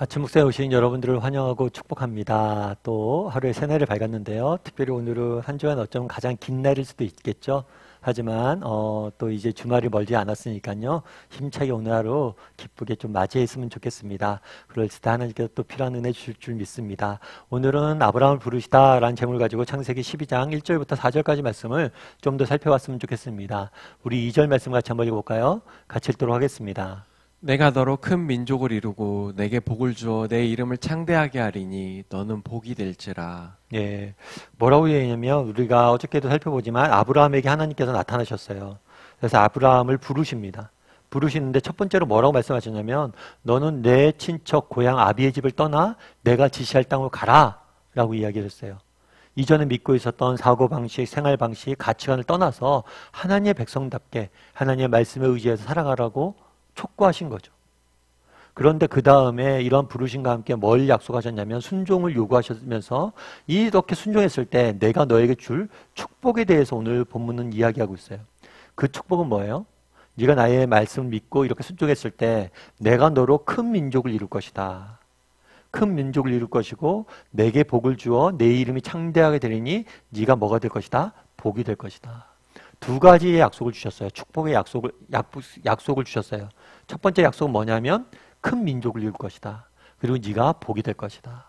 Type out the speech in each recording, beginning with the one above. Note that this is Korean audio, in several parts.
아침 묵상에 오신 여러분들을 환영하고 축복합니다. 또 하루의 새날을 밝았는데요. 특별히 오늘은 한 주간 어쩌면 가장 긴 날일 수도 있겠죠. 하지만 또 이제 주말이 멀지 않았으니까요. 힘차게 오늘 하루 기쁘게 좀 맞이했으면 좋겠습니다. 그럴 때 하나님께서 또 필요한 은혜 주실 줄 믿습니다. 오늘은 아브라함을 부르시다라는 제목을 가지고 창세기 12장 1절부터 4절까지 말씀을 좀 더 살펴봤으면 좋겠습니다. 우리 2절 말씀 같이 한번 읽어볼까요? 같이 읽도록 하겠습니다. 내가 너로 큰 민족을 이루고 내게 복을 주어 내 이름을 창대하게 하리니 너는 복이 될지라. 예, 뭐라고 얘기하냐면 우리가 어저께도 살펴보지만 아브라함에게 하나님께서 나타나셨어요. 그래서 아브라함을 부르십니다. 부르시는데 첫 번째로 뭐라고 말씀하셨냐면 너는 내 친척 고향 아비의 집을 떠나 내가 지시할 땅으로 가라 라고 이야기를 했어요. 이전에 믿고 있었던 사고방식, 생활방식, 가치관을 떠나서 하나님의 백성답게 하나님의 말씀에 의지해서 살아가라고 촉구하신 거죠. 그런데 그 다음에 이런 부르심과 함께 뭘 약속하셨냐면 순종을 요구하시면서 이렇게 순종했을 때 내가 너에게 줄 축복에 대해서 오늘 본문은 이야기하고 있어요. 그 축복은 뭐예요? 네가 나의 말씀을 믿고 이렇게 순종했을 때 내가 너로 큰 민족을 이룰 것이다. 큰 민족을 이룰 것이고 내게 복을 주어 내 이름이 창대하게 되리니 네가 뭐가 될 것이다? 복이 될 것이다. 두 가지의 약속을 주셨어요. 축복의 약속을 주셨어요. 첫 번째 약속은 뭐냐면 큰 민족을 이룰 것이다. 그리고 네가 복이 될 것이다.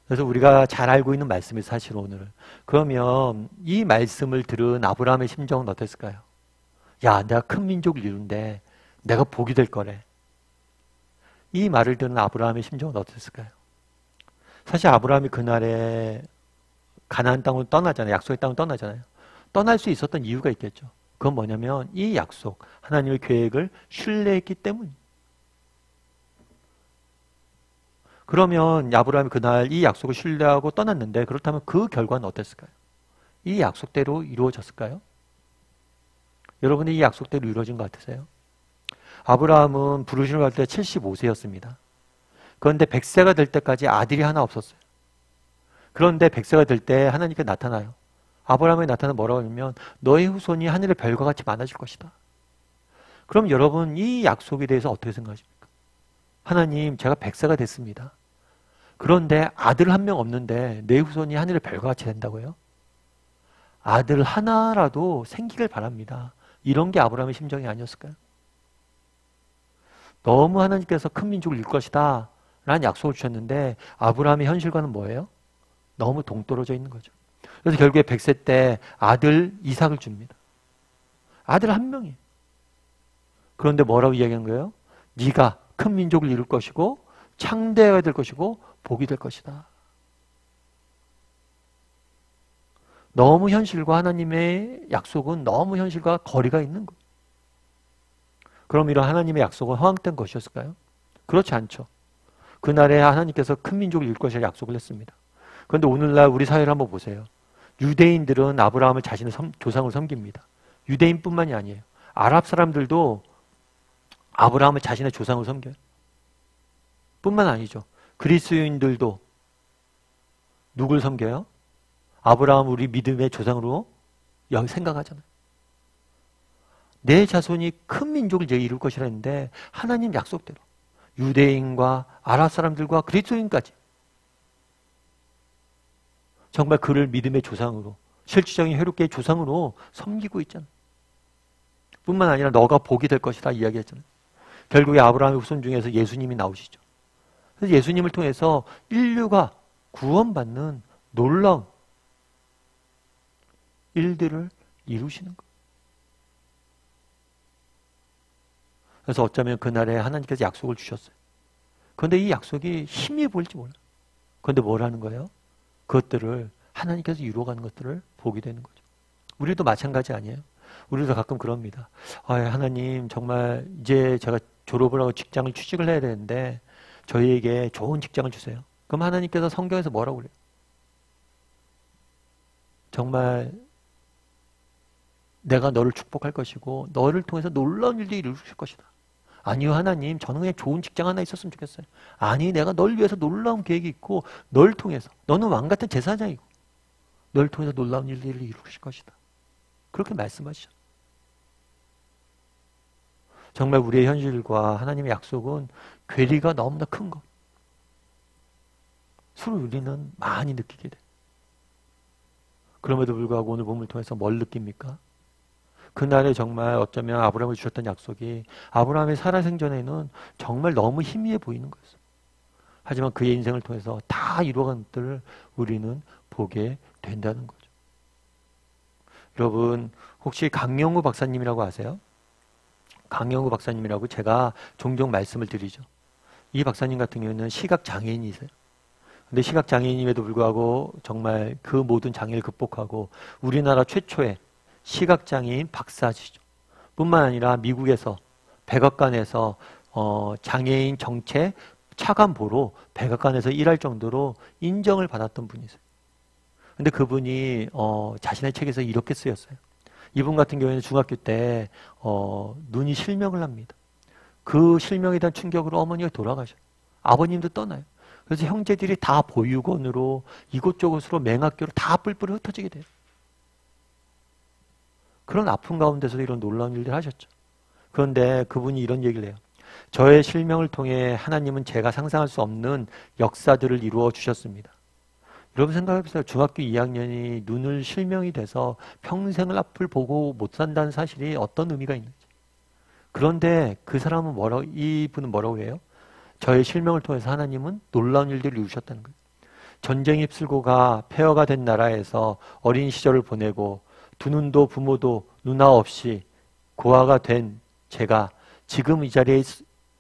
그래서 우리가 잘 알고 있는 말씀이 사실 오늘. 그러면 이 말씀을 들은 아브라함의 심정은 어땠을까요? 야, 내가 큰 민족을 이룬데 내가 복이 될 거래. 이 말을 들은 아브라함의 심정은 어땠을까요? 사실 아브라함이 그날에 가나안 땅으로 떠나잖아요. 약속의 땅으로 떠나잖아요. 떠날 수 있었던 이유가 있겠죠. 그건 뭐냐면 이 약속, 하나님의 계획을 신뢰했기 때문입니다. 그러면 아브라함이 그날 이 약속을 신뢰하고 떠났는데 그렇다면 그 결과는 어땠을까요? 이 약속대로 이루어졌을까요? 여러분이 이 약속대로 이루어진 것 같으세요? 아브라함은 부르심을 받을 때 75세였습니다. 그런데 100세가 될 때까지 아들이 하나 없었어요. 그런데 100세가 될 때 하나님께 나타나요. 아브라함에 나타나면 뭐라고 하냐면 너의 후손이 하늘의 별과 같이 많아질 것이다. 그럼 여러분 이 약속에 대해서 어떻게 생각하십니까? 하나님 제가 100세가 됐습니다. 그런데 아들 한 명 없는데 내 후손이 하늘의 별과 같이 된다고요? 아들 하나라도 생기길 바랍니다. 이런 게 아브라함의 심정이 아니었을까요? 너무 하나님께서 큰 민족을 이룰 것이다 라는 약속을 주셨는데 아브라함의 현실과는 뭐예요? 너무 동떨어져 있는 거죠. 그래서 결국에 100세 때 아들 이삭을 줍니다. 아들 한 명이에요. 그런데 뭐라고 이야기한 거예요? 네가 큰 민족을 이룰 것이고 창대해야 될 것이고 복이 될 것이다. 너무 현실과 하나님의 약속은 너무 현실과 거리가 있는 거예요. 그럼 이런 하나님의 약속은 허황된 것이었을까요? 그렇지 않죠. 그날에 하나님께서 큰 민족을 이룰 것이라 약속을 했습니다. 그런데 오늘날 우리 사회를 한번 보세요. 유대인들은 아브라함을 자신의 조상으로 섬깁니다. 유대인뿐만이 아니에요. 아랍 사람들도 아브라함을 자신의 조상으로 섬겨요. 뿐만 아니죠. 그리스도인들도 누굴 섬겨요? 아브라함 우리 믿음의 조상으로 생각하잖아요. 내 자손이 큰 민족을 이제 이룰 것이라 했는데 하나님 약속대로 유대인과 아랍 사람들과 그리스도인까지 정말 그를 믿음의 조상으로 실질적인 회복계의 조상으로 섬기고 있잖아요. 뿐만 아니라 너가 복이 될 것이다 이야기했잖아요. 결국에 아브라함의 후손 중에서 예수님이 나오시죠. 그래서 예수님을 통해서 인류가 구원받는 놀라운 일들을 이루시는 거예요. 그래서 어쩌면 그날에 하나님께서 약속을 주셨어요. 그런데 이 약속이 힘이 보일지 몰라요. 그런데 뭘 하는 거예요? 그것들을 하나님께서 이루어가는 것들을 보게 되는 거죠. 우리도 마찬가지 아니에요? 우리도 가끔 그럽니다. 하나님 정말 이제 제가 졸업을 하고 직장을 취직을 해야 되는데 저희에게 좋은 직장을 주세요. 그럼 하나님께서 성경에서 뭐라고 그래요? 정말 내가 너를 축복할 것이고 너를 통해서 놀라운 일들이 이루실 것이다. 아니요 하나님 저는 그냥 좋은 직장 하나 있었으면 좋겠어요. 아니 내가 널 위해서 놀라운 계획이 있고 널 통해서 너는 왕같은 제사장이고 널 통해서 놀라운 일들을 이루실 것이다. 그렇게 말씀하시죠. 정말 우리의 현실과 하나님의 약속은 괴리가 너무나 큰 것. 서로 우리는 많이 느끼게 돼. 그럼에도 불구하고 오늘 본문을 통해서 뭘 느낍니까? 그날에 정말 어쩌면 아브라함을 주셨던 약속이 아브라함의 살아생전에는 정말 너무 희미해 보이는 거였어요. 하지만 그의 인생을 통해서 다 이루어간 것들을 우리는 보게 된다는 거죠. 여러분 혹시 강영구 박사님이라고 아세요? 강영구 박사님이라고 제가 종종 말씀을 드리죠. 이 박사님 같은 경우는 시각장애인이세요. 근데 시각장애인임에도 불구하고 정말 그 모든 장애를 극복하고 우리나라 최초의 시각장애인 박사시죠. 뿐만 아니라 미국에서 백악관에서 장애인 정책 차관보로 백악관에서 일할 정도로 인정을 받았던 분이세요. 근데 그분이 자신의 책에서 이렇게 쓰였어요. 이분 같은 경우에는 중학교 때 눈이 실명을 합니다. 그 실명에 대한 충격으로 어머니가 돌아가셔요. 아버님도 떠나요. 그래서 형제들이 다 보육원으로 이곳저곳으로 맹학교로 다 뿔뿔이 흩어지게 돼요. 그런 아픔 가운데서도 이런 놀라운 일들을 하셨죠. 그런데 그분이 이런 얘기를 해요. 저의 실명을 통해 하나님은 제가 상상할 수 없는 역사들을 이루어 주셨습니다. 여러분 생각해보세요. 중학교 2학년이 눈을 실명이 돼서 평생을 앞을 보고 못 산다는 사실이 어떤 의미가 있는지. 그런데 그 사람은 이분은 뭐라고 해요? 저의 실명을 통해서 하나님은 놀라운 일들을 이루셨다는 거예요. 전쟁에 휩쓸고 가 폐허가 된 나라에서 어린 시절을 보내고 두 눈도 부모도 누나 없이 고아가 된 제가 지금 이 자리에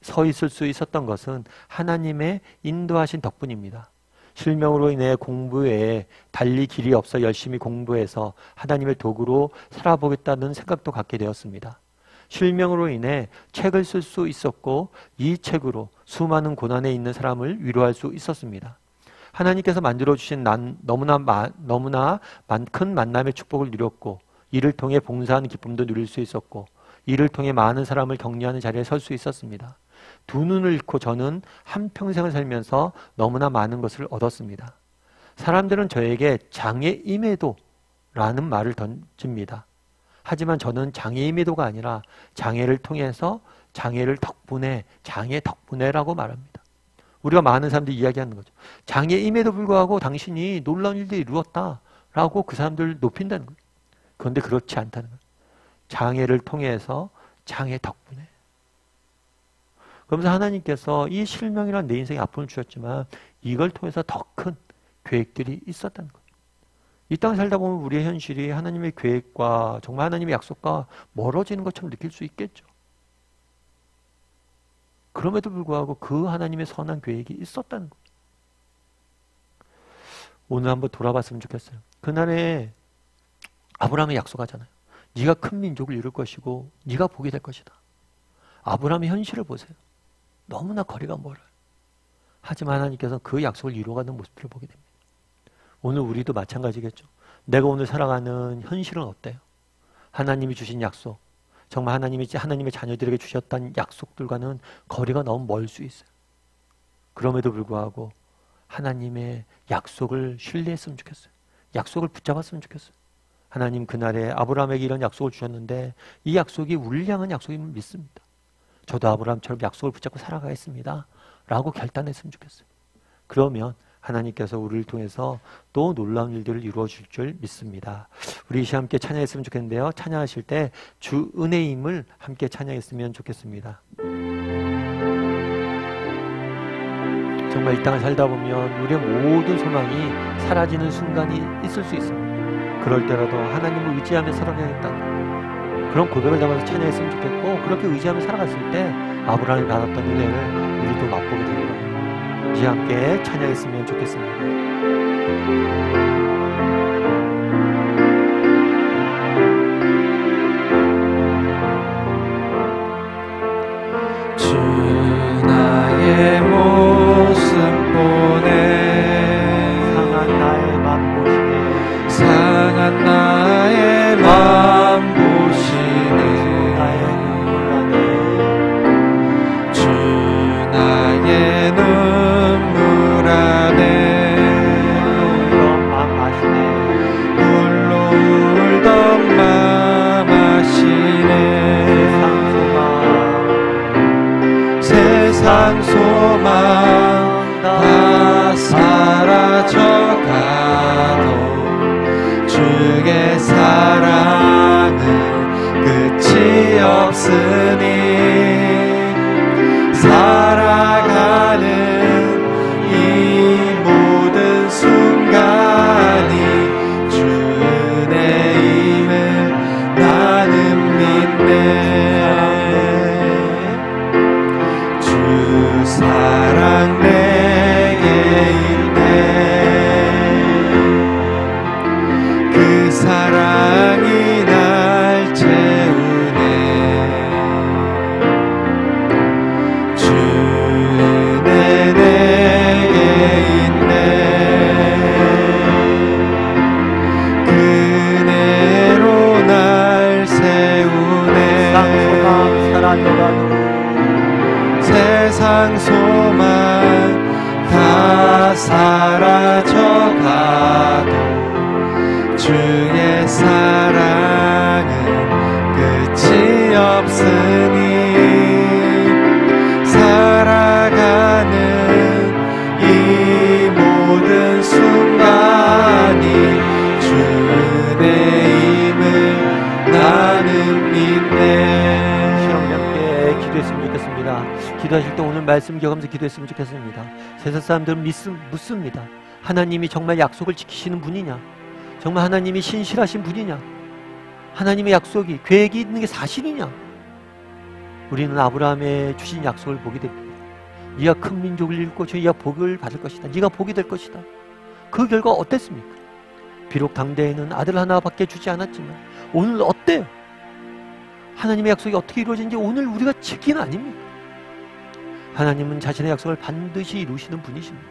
서 있을 수 있었던 것은 하나님의 인도하신 덕분입니다. 실명으로 인해 공부에 달리 길이 없어 열심히 공부해서 하나님의 도구로 살아보겠다는 생각도 갖게 되었습니다. 실명으로 인해 책을 쓸 수 있었고 이 책으로 수많은 고난에 있는 사람을 위로할 수 있었습니다. 하나님께서 만들어주신 너무나 큰 만남의 축복을 누렸고 이를 통해 봉사하는 기쁨도 누릴 수 있었고 이를 통해 많은 사람을 격려하는 자리에 설 수 있었습니다. 두 눈을 잃고 저는 한평생을 살면서 너무나 많은 것을 얻었습니다. 사람들은 저에게 장애임에도 라는 말을 던집니다. 하지만 저는 장애임에도가 아니라 장애를 통해서 장애 덕분에라고 말합니다. 우리가 많은 사람들이 이야기하는 거죠. 장애임에도 불구하고 당신이 놀라운 일들을 이루었다라고 그 사람들을 높인다는 거예요. 그런데 그렇지 않다는 거예요. 장애를 통해서 장애 덕분에. 그러면서 하나님께서 이 실명이란 내 인생에 아픔을 주셨지만 이걸 통해서 더 큰 계획들이 있었다는 거예요. 이 땅에 살다 보면 우리의 현실이 하나님의 계획과 정말 하나님의 약속과 멀어지는 것처럼 느낄 수 있겠죠. 그럼에도 불구하고 그 하나님의 선한 계획이 있었다는 거예요. 오늘 한번 돌아봤으면 좋겠어요. 그날에 아브라함이 약속하잖아요. 네가 큰 민족을 이룰 것이고 네가 복이 될 것이다. 아브라함의 현실을 보세요. 너무나 거리가 멀어요. 하지만 하나님께서는 그 약속을 이루어가는 모습들을 보게 됩니다. 오늘 우리도 마찬가지겠죠. 내가 오늘 살아가는 현실은 어때요? 하나님이 주신 약속, 정말 하나님의 자녀들에게 주셨던 약속들과는 거리가 너무 멀 수 있어요. 그럼에도 불구하고 하나님의 약속을 신뢰했으면 좋겠어요. 약속을 붙잡았으면 좋겠어요. 하나님 그날에 아브라함에게 이런 약속을 주셨는데 이 약속이 우리를 향한 약속임을 믿습니다. 저도 아브라함처럼 약속을 붙잡고 살아가겠습니다. 라고 결단했으면 좋겠어요. 그러면 하나님께서 우리를 통해서 또 놀라운 일들을 이루어 줄 줄 믿습니다. 우리 이 시간 함께 찬양했으면 좋겠는데요. 찬양하실 때 주 은혜임을 함께 찬양했으면 좋겠습니다. 정말 이 땅을 살다 보면 우리의 모든 소망이 사라지는 순간이 있을 수 있습니다. 그럴 때라도 하나님을 의지하며 살아가겠다는 그런 고백을 담아서 찬양했으면 좋겠고 그렇게 의지하며 살아갔을 때 아브라함이 받았던 은혜를 우리도 맛보게 되는 겁니다. 이제 함께 찬양했으면 좋겠습니다. 주 나의 모습 보네 상한 나의 맘 보시네 상한 나의 맘 보시네 나의 눈물 안에 주 나의 눈물 안에 울던 맘 아시네 홀로 울던 맘 아시네 세상 소망 소망 다 사라져가도 주의 사랑은 끝이 없으니 살아가는 이 모든 순간이 주 은혜임을 나는 믿네. 주 사랑 내게 있네. 그 사랑이 날 채우네. 주 은혜 내게 있네. 그 은혜로 날 세우네. 세상 소망 다 사라져가도 주의 사랑은 끝이 없으니 살아가는 이 모든 순간이 주 은혜임을 나는 믿네. 시험답게 기도했으면 좋겠습니다. 기도하실 때 오늘 말씀 기억하면서 기도했으면 좋겠습니다. 세상 사람들은 묻습니다. 하나님이 정말 약속을 지키시는 분이냐? 정말 하나님이 신실하신 분이냐? 하나님의 약속이, 계획이 있는 게 사실이냐? 우리는 아브라함의 주신 약속을 보게 됩니다. 네가 큰 민족을 이루고 네가 복을 받을 것이다. 네가 복이 될 것이다. 그 결과 어땠습니까? 비록 당대에는 아들 하나밖에 주지 않았지만 오늘 어때요? 하나님의 약속이 어떻게 이루어진지 오늘 우리가 지키는 아닙니까? 하나님은 자신의 약속을 반드시 이루시는 분이십니다.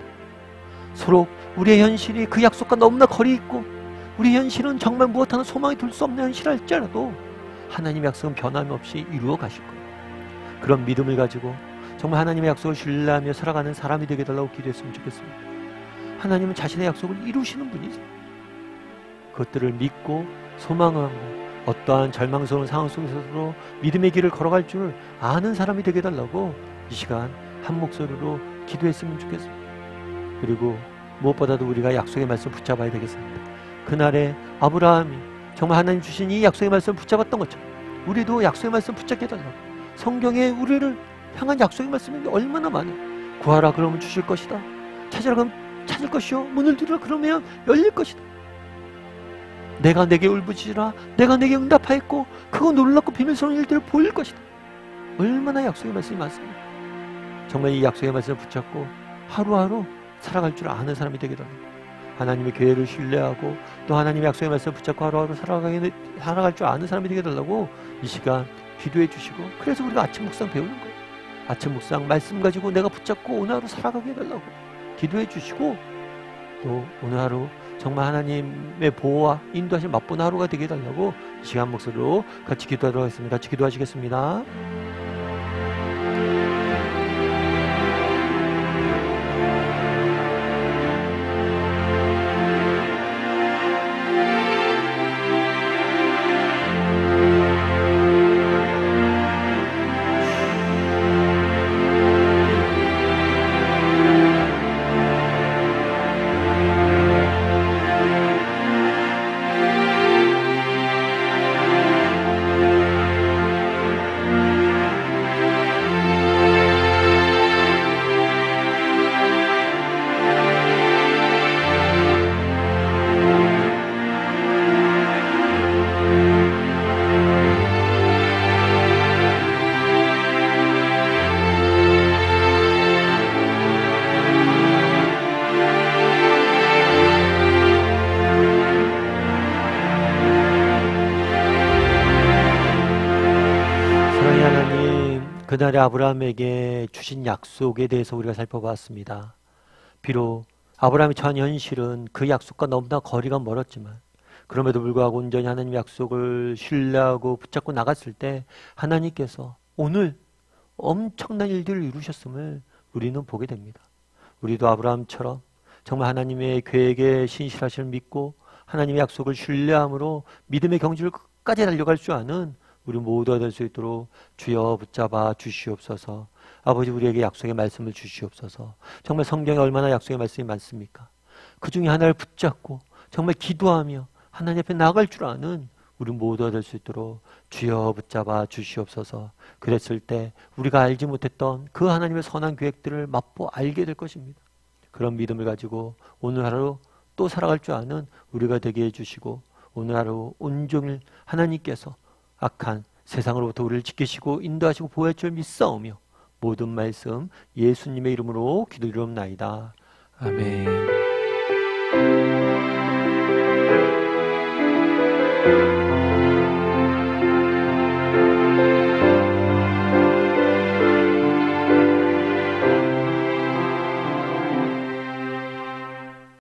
서로 우리의 현실이 그 약속과 너무나 거리 있고 우리 현실은 정말 무엇 하나 소망이 둘 수 없는 현실일지라도 하나님의 약속은 변함없이 이루어 가실 거예요. 그런 믿음을 가지고 정말 하나님의 약속을 신뢰하며 살아가는 사람이 되게 달라고 기도했으면 좋겠습니다. 하나님은 자신의 약속을 이루시는 분이세요. 그것들을 믿고 소망하고 어떠한 절망스러운 상황 속에서도 믿음의 길을 걸어갈 줄 아는 사람이 되게 달라고 이 시간 한 목소리로 기도했으면 좋겠습니다. 그리고 무엇보다도 우리가 약속의 말씀을 붙잡아야 되겠습니다. 그날에 아브라함이 정말 하나님 주신 이 약속의 말씀을 붙잡았던 것처럼 우리도 약속의 말씀을 붙잡게 해달라고. 성경에 우리를 향한 약속의 말씀이 얼마나 많아요. 구하라 그러면 주실 것이다. 찾으라 그러면 찾을 것이요. 문을 두드리라 그러면 열릴 것이다. 내가 내게 울부짖으라. 내가 내게 응답하였고 그거 놀랍고 비밀스러운 일들을 보일 것이다. 얼마나 약속의 말씀이 많습니다. 정말 이 약속의 말씀을 붙잡고 하루하루 살아갈 줄 아는 사람이 되게 달라고. 하나님의 계획을 신뢰하고 또 하나님의 약속의 말씀을 붙잡고 하루하루 살아갈 줄 아는 사람이 되게 달라고 이 시간 기도해 주시고, 그래서 우리가 아침 묵상 배우는 거예요. 아침 묵상 말씀 가지고 내가 붙잡고 오늘 하루 살아가게 해달라고 기도해 주시고, 또 오늘 하루 정말 하나님의 보호와 인도하심 맛보는 하루가 되게 해달라고 이 시간 목소리로 같이 기도하도록 하겠습니다. 같이 기도하시겠습니다. 그날의 아브라함에게 주신 약속에 대해서 우리가 살펴봤습니다. 비록 아브라함이 처한 현실은 그 약속과 너무나 거리가 멀었지만 그럼에도 불구하고 온전히 하나님의 약속을 신뢰하고 붙잡고 나갔을 때 하나님께서 오늘 엄청난 일들을 이루셨음을 우리는 보게 됩니다. 우리도 아브라함처럼 정말 하나님의 계획에 신실하심을 믿고 하나님의 약속을 신뢰함으로 믿음의 경주를 끝까지 달려갈 줄 아는 우리 모두가 될 수 있도록 주여 붙잡아 주시옵소서. 아버지, 우리에게 약속의 말씀을 주시옵소서. 정말 성경에 얼마나 약속의 말씀이 많습니까? 그 중에 하나를 붙잡고 정말 기도하며 하나님 앞에 나아갈 줄 아는 우리 모두가 될 수 있도록 주여 붙잡아 주시옵소서. 그랬을 때 우리가 알지 못했던 그 하나님의 선한 계획들을 맛보 알게 될 것입니다. 그런 믿음을 가지고 오늘 하루 또 살아갈 줄 아는 우리가 되게 해주시고, 오늘 하루 온종일 하나님께서 악한 세상으로부터 우리를 지키시고 인도하시고 보호할 줄 믿사오며 모든 말씀 예수님의 이름으로 기도드리옵나이다. 아멘.